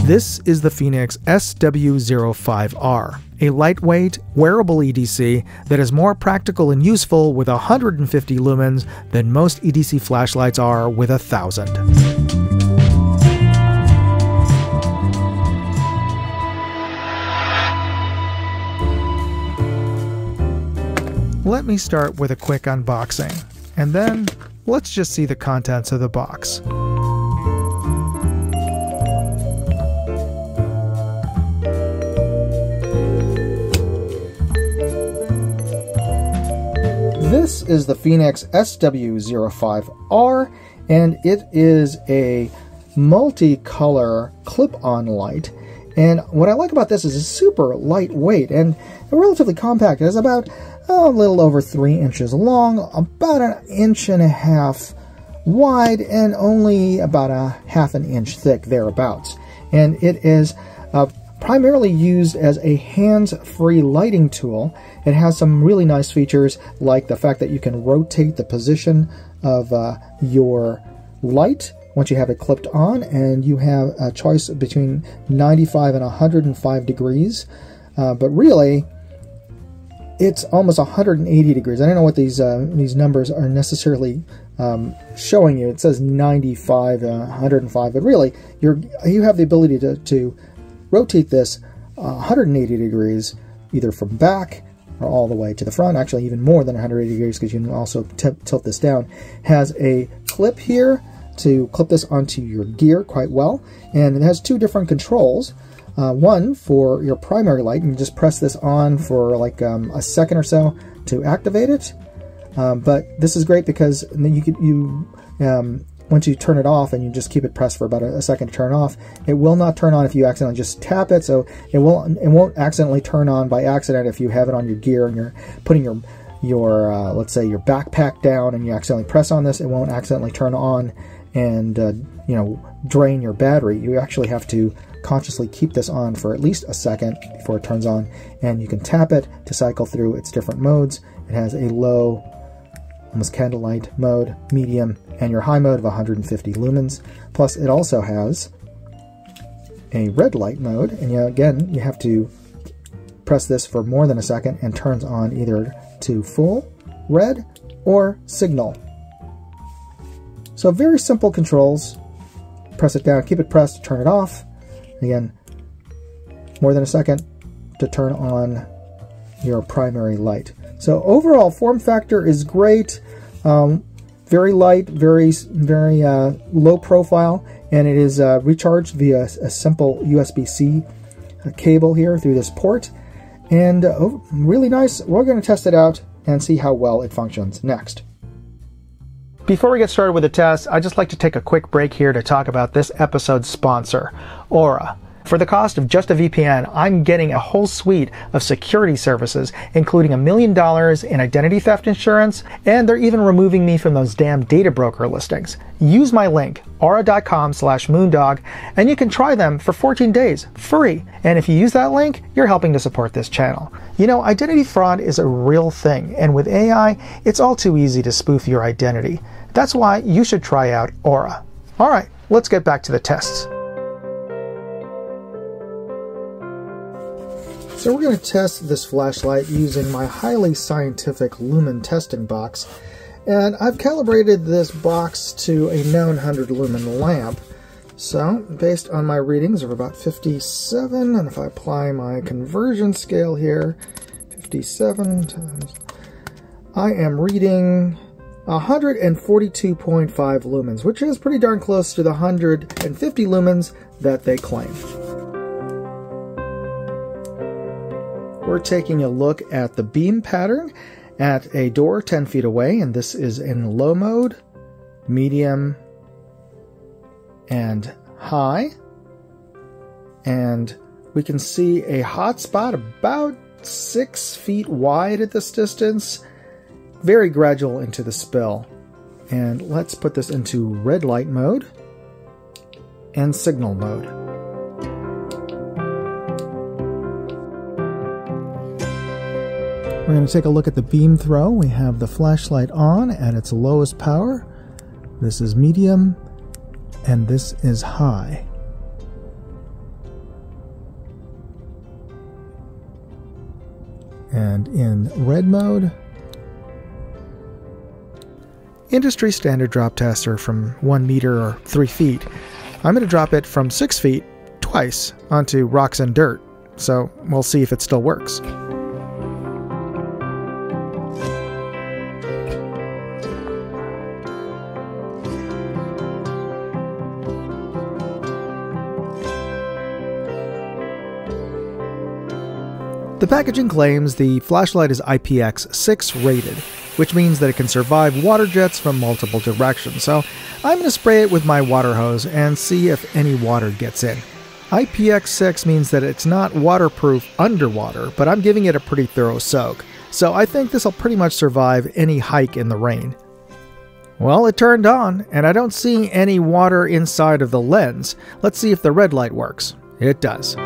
This is the Fenix SW05R, a lightweight, wearable EDC that is more practical and useful with 150 lumens than most EDC flashlights are with 1,000. Let me start with a quick unboxing, and then let's just see the contents of the box. This is the Fenix SW05R, and it is a multicolor clip-on light. And what I like about this is it's super lightweight and relatively compact. It is about a little over 3 inches long, about 1.5 inches wide, and only about a 1/2 inch thick thereabouts. And it is primarily used as a hands-free lighting tool. It has some really nice features, like the fact that you can rotate the position of your light once you have it clipped on, and you have a choice between 95 and 105 degrees. But really, it's almost 180 degrees. I don't know what these numbers are necessarily showing you. It says 95, 105, but really, you have the ability to rotate this 180 degrees, either from back or all the way to the front. Actually, even more than 180 degrees, because you can also tilt this down. Has a clip here to clip this onto your gear quite well, and it has 2 different controls. One for your primary light, and you just press this on for like a second or so to activate it. But this is great because once you turn it off and you just keep it pressed for about a second to turn off, it will not turn on if you accidentally just tap it. So it won't accidentally turn on by accident if you have it on your gear and you're putting your let's say your backpack down and you accidentally press on this. It won't accidentally turn on and drain your battery. You actually have to consciously keep this on for at least a second before it turns on, and you can tap it to cycle through its different modes. It has a low, almost candlelight mode, medium, and your high mode of 150 lumens. Plus, it also has a red light mode, and again, you have to press this for more than a second and turns on either to full red or signal. So very simple controls. Press it down, keep it pressed to turn it off. Again, more than a second to turn on your primary light. So overall form factor is great. Very light, very low profile, and it is recharged via a simple USB-C cable here through this port. And really nice. We're going to test it out and see how well it functions next. Before we get started with the test, I'd just like to take a quick break here to talk about this episode's sponsor, Aura. For the cost of just a VPN, I'm getting a whole suite of security services, including $1 million in identity theft insurance, and they're even removing me from those damn data broker listings. Use my link, aura.com/moondog, and you can try them for 14 days, free. And if you use that link, you're helping to support this channel. You know, identity fraud is a real thing, and with AI, it's all too easy to spoof your identity. That's why you should try out Aura. Alright, let's get back to the tests. So we're going to test this flashlight using my highly scientific lumen testing box, and I've calibrated this box to a known 100 lumen lamp. So based on my readings of about 57, and if I apply my conversion scale here, 57 times, I am reading 142.5 lumens, which is pretty darn close to the 150 lumens that they claim. We're taking a look at the beam pattern at a door 10 feet away, and this is in low mode, medium, and high. And we can see a hot spot about 6 feet wide at this distance, very gradual into the spill. And let's put this into red light mode and signal mode. We're going to take a look at the beam throw. We have the flashlight on at its lowest power. This is medium, and this is high. And in red mode, industry standard drop tester from 1 meter or 3 feet. I'm going to drop it from 6 feet twice onto rocks and dirt, so we'll see if it still works. The packaging claims the flashlight is IPX6 rated, which means that it can survive water jets from multiple directions, so I'm going to spray it with my water hose and see if any water gets in. IPX6 means that it's not waterproof underwater, but I'm giving it a pretty thorough soak, so I think this will pretty much survive any hike in the rain. Well, it turned on, and I don't see any water inside of the lens. Let's see if the red light works. It does.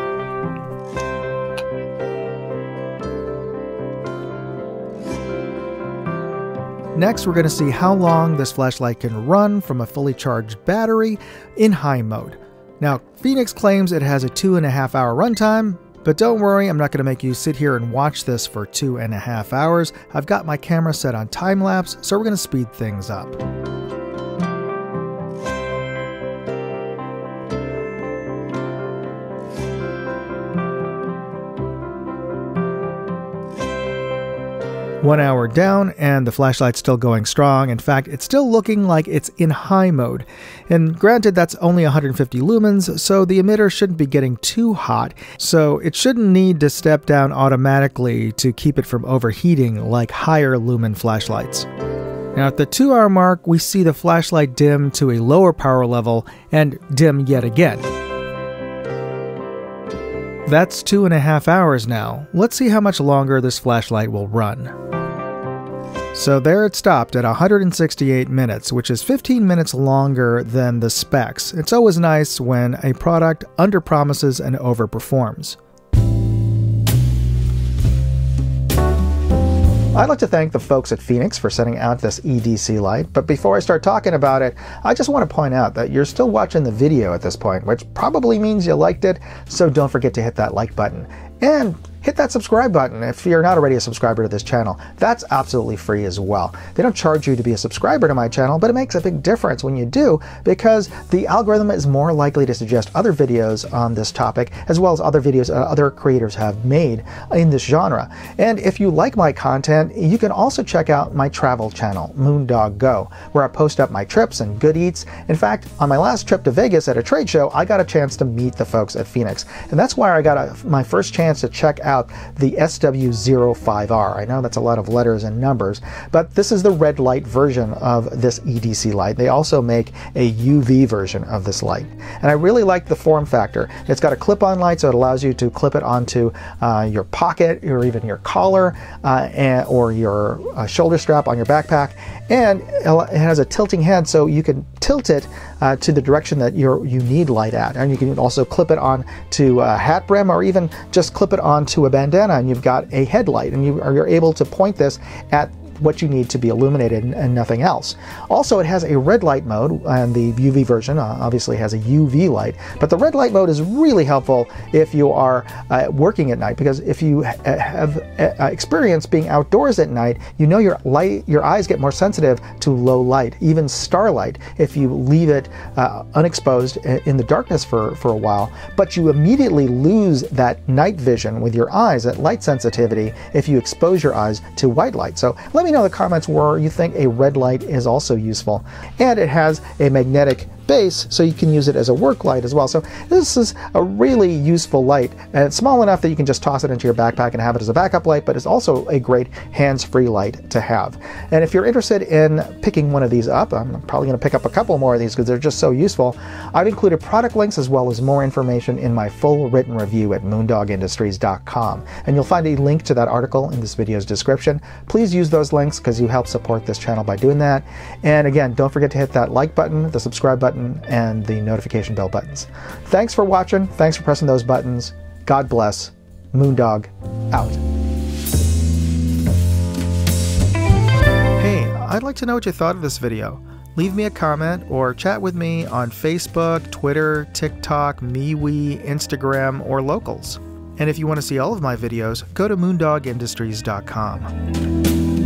Next, we're going to see how long this flashlight can run from a fully charged battery in high mode. Now, Fenix claims it has a 2.5 hour runtime, but don't worry, I'm not going to make you sit here and watch this for 2.5 hours. I've got my camera set on time lapse, so we're going to speed things up. One hour down, and the flashlight's still going strong. In fact, it's still looking like it's in high mode. And granted, that's only 150 lumens, so the emitter shouldn't be getting too hot, so it shouldn't need to step down automatically to keep it from overheating like higher lumen flashlights. Now at the 2 hour mark, we see the flashlight dim to a lower power level and dim yet again. That's 2.5 hours now. Let's see how much longer this flashlight will run. So there it stopped at 168 minutes, which is 15 minutes longer than the specs. It's always nice when a product underpromises and overperforms. I'd like to thank the folks at Fenix for sending out this EDC light, but before I start talking about it, I just want to point out that you're still watching the video at this point, which probably means you liked it, so don't forget to hit that like button. And hit that subscribe button if you're not already a subscriber to this channel. That's absolutely free as well. They don't charge you to be a subscriber to my channel, but it makes a big difference when you do, because the algorithm is more likely to suggest other videos on this topic, as well as other videos other creators have made in this genre. And if you like my content, you can also check out my travel channel, Moondog Go, where I post up my trips and good eats. In fact, on my last trip to Vegas at a trade show, I got a chance to meet the folks at Fenix. And that's why I got my first chance to check out the SW05R. I know that's a lot of letters and numbers, but this is the red light version of this EDC light. They also make a UV version of this light. And I really like the form factor. It's got a clip-on light, so it allows you to clip it onto your pocket or even your collar or your shoulder strap on your backpack. And it has a tilting head, so you can tilt it to the direction that you need light at. And you can also clip it on to a hat brim, or even just clip it onto a bandana, and you've got a headlight, and you're able to point this at what you need to be illuminated and nothing else. Also, it has a red light mode, and the UV version obviously has a UV light, but the red light mode is really helpful if you are working at night, because if you have experience being outdoors at night, you know your eyes get more sensitive to low light, even starlight, if you leave it unexposed in the darkness for a while. But you immediately lose that night vision with your eyes, that light sensitivity, if you expose your eyes to white light. So let me know in the comments where you think a red light is also useful. And it has a magnetic base, so you can use it as a work light as well. So this is a really useful light, and it's small enough that you can just toss it into your backpack and have it as a backup light, but it's also a great hands-free light to have. And if you're interested in picking one of these up, I'm probably going to pick up a couple more of these because they're just so useful. I've included product links as well as more information in my full written review at moondogindustries.com, and you'll find a link to that article in this video's description. Please use those links because you help support this channel by doing that. And again, don't forget to hit that like button, the subscribe button, and the notification bell buttons. Thanks for watching. Thanks for pressing those buttons. God bless. Moondog out. Hey, I'd like to know what you thought of this video. Leave me a comment or chat with me on Facebook, Twitter, TikTok, MeWe, Instagram, or Locals. And if you want to see all of my videos, go to moondogindustries.com.